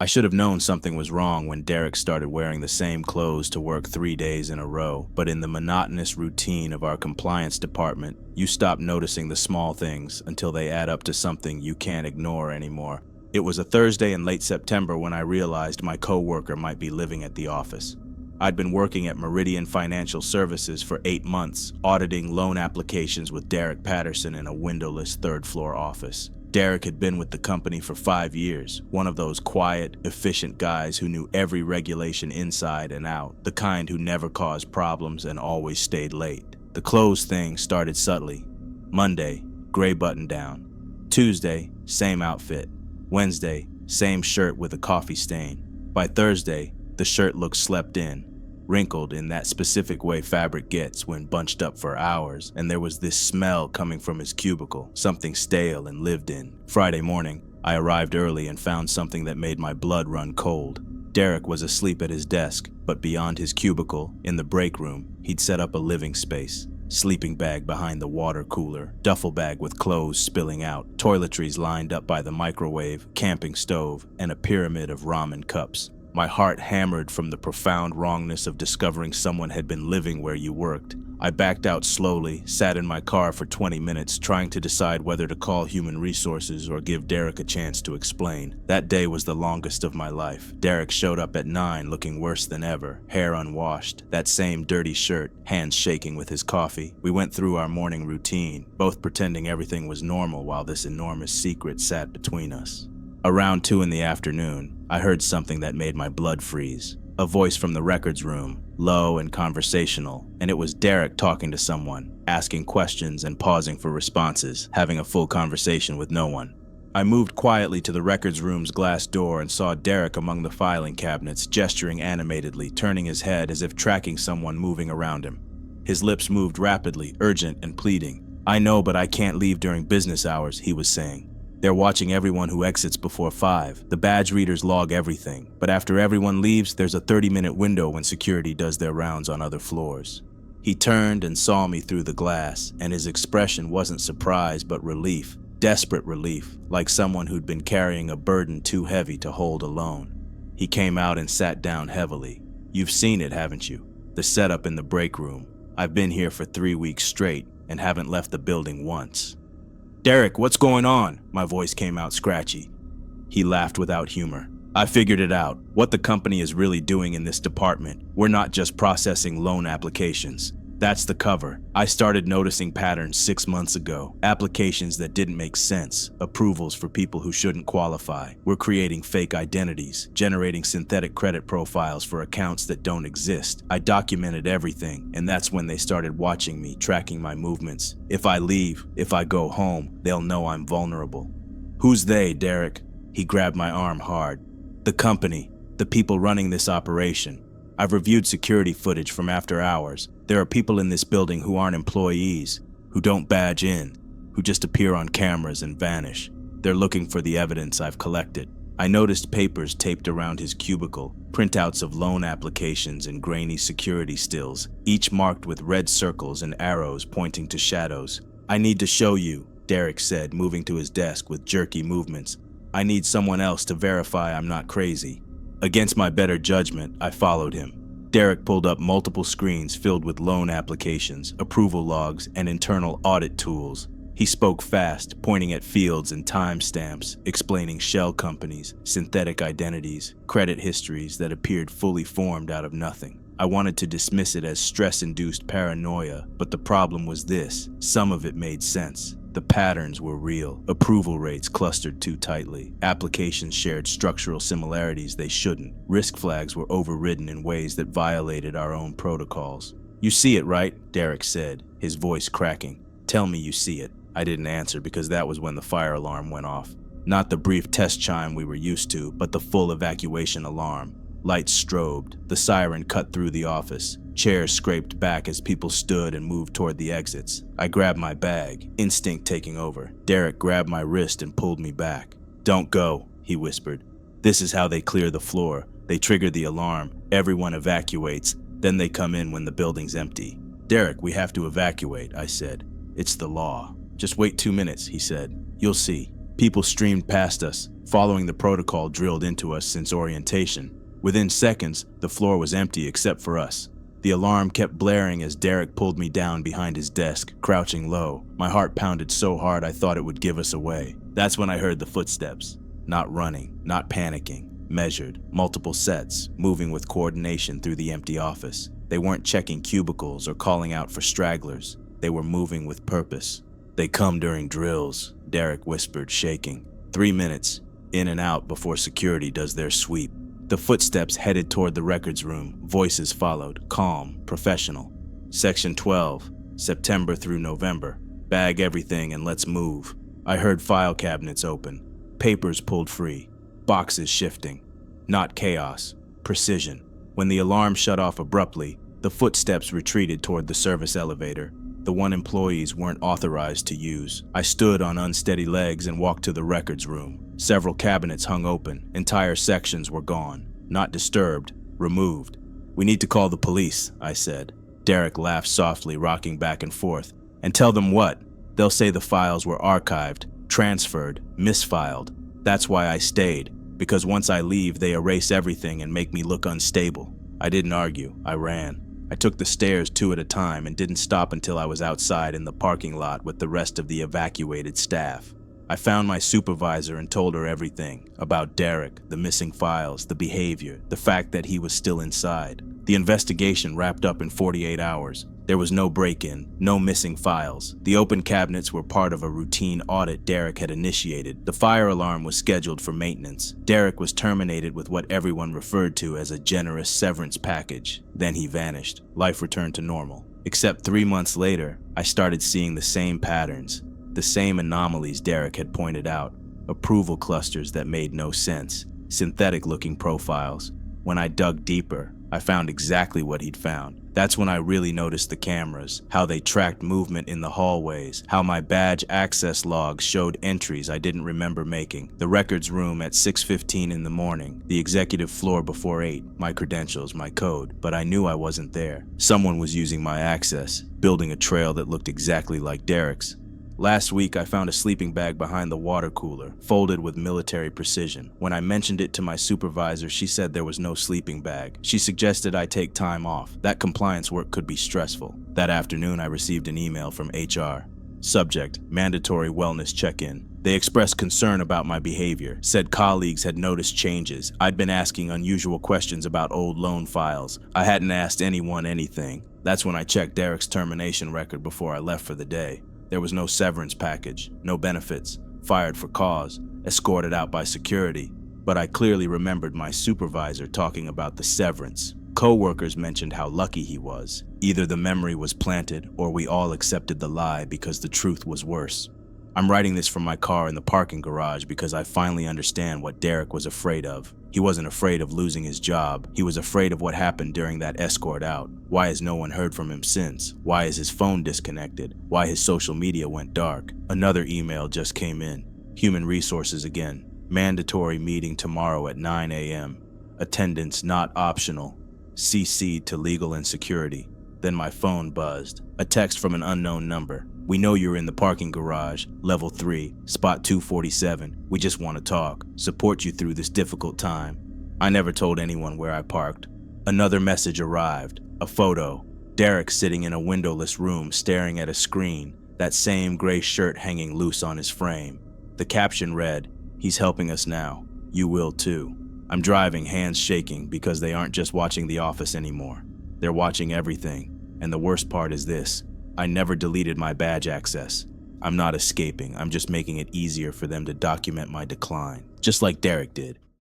I should have known something was wrong when Derek started wearing the same clothes to work 3 days in a row, but in the monotonous routine of our compliance department, you stop noticing the small things until they add up to something you can't ignore anymore. It was a Thursday in late September when I realized my coworker might be living at the office. I'd been working at Meridian Financial Services for 8 months, auditing loan applications with Derek Patterson in a windowless third-floor office. Derek had been with the company for 5 years, one of those quiet, efficient guys who knew every regulation inside and out, the kind who never caused problems and always stayed late. The clothes thing started subtly. Monday, gray button down. Tuesday, same outfit. Wednesday, same shirt with a coffee stain. By Thursday, the shirt looked slept in, wrinkled in that specific way fabric gets when bunched up for hours, and there was this smell coming from his cubicle, something stale and lived in. Friday morning, I arrived early and found something that made my blood run cold. Derek was asleep at his desk, but beyond his cubicle, in the break room, he'd set up a living space. Sleeping bag behind the water cooler, duffel bag with clothes spilling out, toiletries lined up by the microwave, camping stove, and a pyramid of ramen cups. My heart hammered from the profound wrongness of discovering someone had been living where you worked. I backed out slowly, sat in my car for 20 minutes, trying to decide whether to call human resources or give Derek a chance to explain. That day was the longest of my life. Derek showed up at 9 looking worse than ever, hair unwashed, that same dirty shirt, hands shaking with his coffee. We went through our morning routine, both pretending everything was normal while this enormous secret sat between us. Around 2 in the afternoon, I heard something that made my blood freeze. A voice from the records room, low and conversational, and it was Derek talking to someone, asking questions and pausing for responses, having a full conversation with no one. I moved quietly to the records room's glass door and saw Derek among the filing cabinets, gesturing animatedly, turning his head as if tracking someone moving around him. His lips moved rapidly, urgent and pleading. "I know, but I can't leave during business hours," he was saying. "They're watching everyone who exits before 5. The badge readers log everything. But after everyone leaves, there's a 30-minute window when security does their rounds on other floors." He turned and saw me through the glass, and his expression wasn't surprise but relief, desperate relief, like someone who'd been carrying a burden too heavy to hold alone. He came out and sat down heavily. "You've seen it, haven't you? The setup in the break room. I've been here for 3 weeks straight and haven't left the building once." "Derek, what's going on?" My voice came out scratchy. He laughed without humor. "I figured it out. What the company is really doing in this department. We're not just processing loan applications. That's the cover. I started noticing patterns 6 months ago. Applications that didn't make sense. Approvals for people who shouldn't qualify. We're creating fake identities, generating synthetic credit profiles for accounts that don't exist. I documented everything, and that's when they started watching me, tracking my movements. If I leave, if I go home, they'll know I'm vulnerable." "Who's they, Derek?" He grabbed my arm hard. "The company, the people running this operation. I've reviewed security footage from after hours. There are people in this building who aren't employees, who don't badge in, who just appear on cameras and vanish. They're looking for the evidence I've collected." I noticed papers taped around his cubicle, printouts of loan applications and grainy security stills, each marked with red circles and arrows pointing to shadows. "I need to show you," Derek said, moving to his desk with jerky movements. "I need someone else to verify I'm not crazy." Against my better judgment, I followed him. Derek pulled up multiple screens filled with loan applications, approval logs, and internal audit tools. He spoke fast, pointing at fields and timestamps, explaining shell companies, synthetic identities, credit histories that appeared fully formed out of nothing. I wanted to dismiss it as stress-induced paranoia, but the problem was this: some of it made sense. The patterns were real. Approval rates clustered too tightly. Applications shared structural similarities they shouldn't. Risk flags were overridden in ways that violated our own protocols. "You see it, right?" Derek said, his voice cracking. "Tell me you see it." I didn't answer because that was when the fire alarm went off. Not the brief test chime we were used to, but the full evacuation alarm. Lights strobed. The siren cut through the office. Chairs scraped back as people stood and moved toward the exits. I grabbed my bag, instinct taking over. Derek grabbed my wrist and pulled me back. "Don't go," he whispered. "This is how they clear the floor. They trigger the alarm. Everyone evacuates. Then they come in when the building's empty." "Derek, we have to evacuate," I said. "It's the law." "Just wait 2 minutes," he said. "You'll see." People streamed past us, following the protocol drilled into us since orientation. Within seconds, the floor was empty except for us. The alarm kept blaring as Derek pulled me down behind his desk, crouching low. My heart pounded so hard I thought it would give us away. That's when I heard the footsteps. Not running, not panicking. Measured, multiple sets, moving with coordination through the empty office. They weren't checking cubicles or calling out for stragglers. They were moving with purpose. "They come during drills," Derek whispered, shaking. 3 minutes, in and out before security does their sweep. The footsteps headed toward the records room. Voices followed, calm, professional. Section 12, September through November. Bag everything and let's move. I heard file cabinets open, papers pulled free, boxes shifting. Not chaos, precision. When the alarm shut off abruptly, the footsteps retreated toward the service elevator, the one employees weren't authorized to use. I stood on unsteady legs and walked to the records room. Several cabinets hung open, entire sections were gone. Not disturbed, removed. "We need to call the police," I said. Derek laughed softly, rocking back and forth. "And tell them what? They'll say the files were archived, transferred, misfiled. That's why I stayed, because once I leave, they erase everything and make me look unstable." I didn't argue, I ran. I took the stairs 2 at a time and didn't stop until I was outside in the parking lot with the rest of the evacuated staff. I found my supervisor and told her everything about Derek, the missing files, the behavior, the fact that he was still inside. The investigation wrapped up in 48 hours. There was no break-in, no missing files. The open cabinets were part of a routine audit Derek had initiated. The fire alarm was scheduled for maintenance. Derek was terminated with what everyone referred to as a generous severance package. Then he vanished. Life returned to normal. Except 3 months later, I started seeing the same patterns, the same anomalies Derek had pointed out. Approval clusters that made no sense, synthetic-looking profiles. When I dug deeper, I found exactly what he'd found. That's when I really noticed the cameras, how they tracked movement in the hallways, how my badge access logs showed entries I didn't remember making. The records room at 6:15 in the morning, the executive floor before 8, my credentials, my code, but I knew I wasn't there. Someone was using my access, building a trail that looked exactly like Derek's. Last week, I found a sleeping bag behind the water cooler, folded with military precision. When I mentioned it to my supervisor, she said there was no sleeping bag. She suggested I take time off. That compliance work could be stressful. That afternoon, I received an email from HR. Subject: mandatory wellness check-in. They expressed concern about my behavior, said colleagues had noticed changes. I'd been asking unusual questions about old loan files. I hadn't asked anyone anything. That's when I checked Derek's termination record before I left for the day. There was no severance package, no benefits, fired for cause, escorted out by security. But I clearly remembered my supervisor talking about the severance. Coworkers mentioned how lucky he was. Either the memory was planted or we all accepted the lie because the truth was worse. I'm writing this from my car in the parking garage because I finally understand what Derek was afraid of. He wasn't afraid of losing his job. He was afraid of what happened during that escort out. Why has no one heard from him since? Why is his phone disconnected? Why his social media went dark? Another email just came in. Human Resources again. Mandatory meeting tomorrow at 9 a.m. Attendance not optional. CC to Legal and Security. Then my phone buzzed. A text from an unknown number. "We know you're in the parking garage, level 3, spot 247. We just want to talk, support you through this difficult time." I never told anyone where I parked. Another message arrived, a photo. Derek sitting in a windowless room staring at a screen, that same gray shirt hanging loose on his frame. The caption read, "He's helping us now. You will too." I'm driving, hands shaking, because they aren't just watching The Office anymore. They're watching everything. And the worst part is this. I never deleted my badge access. I'm not escaping. I'm just making it easier for them to document my decline, just like Derek did.